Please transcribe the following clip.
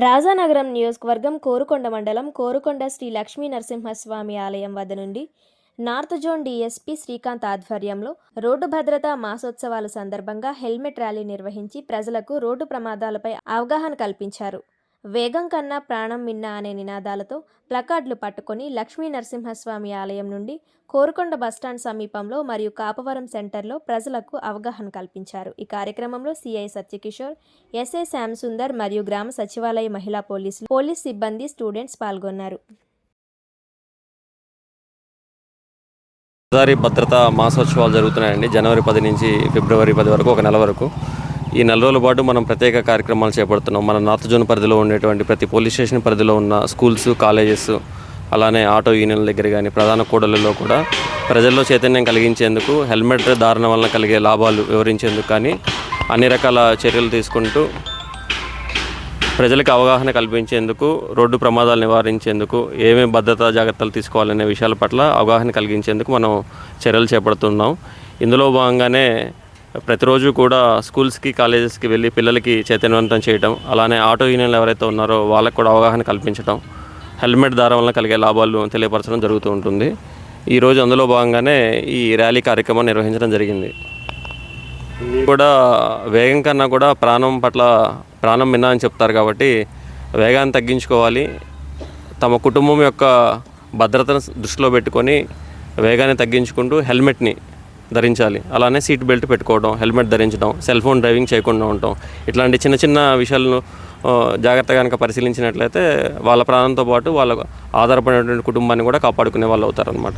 రాజానగరం నియోజకవర్గం కోరుకొండ మండలం కోరుకొండ శ్రీ లక్ష్మీ నరసింహస్వామి ఆలయం వద్ద నుండి నార్త్ జోన్ డీఎస్పీ శ్రీకాంత్ ఆధ్వర్యంలో రోడ్డు భద్రతా మాసోత్సవాల సందర్భంగా హెల్మెట్ ర్యాలీ నిర్వహించి ప్రజలకు రోడ్డు ప్రమాదాలపై అవగాహన కల్పించారు. వేగం కన్నా ప్రాణం మిన్న అనే నినాదాలతో ప్లకార్డులు పట్టుకొని లక్ష్మీ నరసింహస్వామి ఆలయం నుండి కోరుకొండ బస్టాండ్ సమీపంలో మరియు కాపవరం సెంటర్లో ప్రజలకు అవగాహన కల్పించారు. ఈ కార్యక్రమంలో సిఐ సత్యకిషోర్, ఎస్ఐ శ్యామ్ సుందర్ మరియు గ్రామ సచివాలయ మహిళా పోలీస్ సిబ్బంది, స్టూడెంట్స్ పాల్గొన్నారు. రహదారి భద్రతా మాసోత్సవాలు జరుగుతున్నాయండి. జనవరి 10 నుంచి ఫిబ్రవరి 10 వరకు, ఒక నెల వరకు. ఈ నెల రోజుల పాటు మనం ప్రత్యేక కార్యక్రమాలు చేపడుతున్నాం. మన నార్త్ జోన్ పరిధిలో ఉండేటువంటి ప్రతి పోలీస్ స్టేషన్ పరిధిలో ఉన్న స్కూల్స్, కాలేజెస్, అలానే ఆటో యూనియన్ల దగ్గర కానీ ప్రధాన కూడళ్లలో కూడా ప్రజల్లో చైతన్యం కలిగించేందుకు, హెల్మెట్ ధారణ వలన కలిగే లాభాలు వివరించేందుకు కానీ అన్ని రకాల చర్యలు తీసుకుంటూ ప్రజలకు అవగాహన కల్పించేందుకు, రోడ్డు ప్రమాదాలు నివారించేందుకు ఏమేమి భద్రతా జాగ్రత్తలు తీసుకోవాలనే విషయాల పట్ల అవగాహన కలిగించేందుకు మనం చర్యలు చేపడుతున్నాం. ఇందులో భాగంగానే ప్రతిరోజు కూడా స్కూల్స్కి, కాలేజెస్కి వెళ్ళి పిల్లలకి చైతన్యవంతం చేయడం, అలానే ఆటో యూనియన్లు ఎవరైతే ఉన్నారో వాళ్ళకు కూడా అవగాహన కల్పించడం, హెల్మెట్ ధారణ వలన కలిగే లాభాలు తెలియపరచడం జరుగుతూ ఉంటుంది. ఈరోజు అందులో భాగంగానే ఈ ర్యాలీ కార్యక్రమం నిర్వహించడం జరిగింది. కూడా వేగం కన్నా కూడా ప్రాణం మిన్న అని చెప్తారు కాబట్టి వేగాన్ని తగ్గించుకోవాలి. తమ కుటుంబం యొక్క భద్రతను దృష్టిలో పెట్టుకొని వేగాన్ని తగ్గించుకుంటూ హెల్మెట్ని ధరించాలి. అలానే సీట్ బెల్ట్ పెట్టుకోవడం, హెల్మెట్ ధరించడం, సెల్ ఫోన్ డ్రైవింగ్ చేయకుండా ఉండటం, ఇట్లాంటి చిన్న చిన్న విషయాలను జాగ్రత్తగా కనుక పరిశీలించినట్లయితే వాళ్ళ ప్రాణంతో పాటు వాళ్ళ ఆధారపడినటువంటి కుటుంబాన్ని కూడా కాపాడుకునే వాళ్ళు అవుతారనమాట.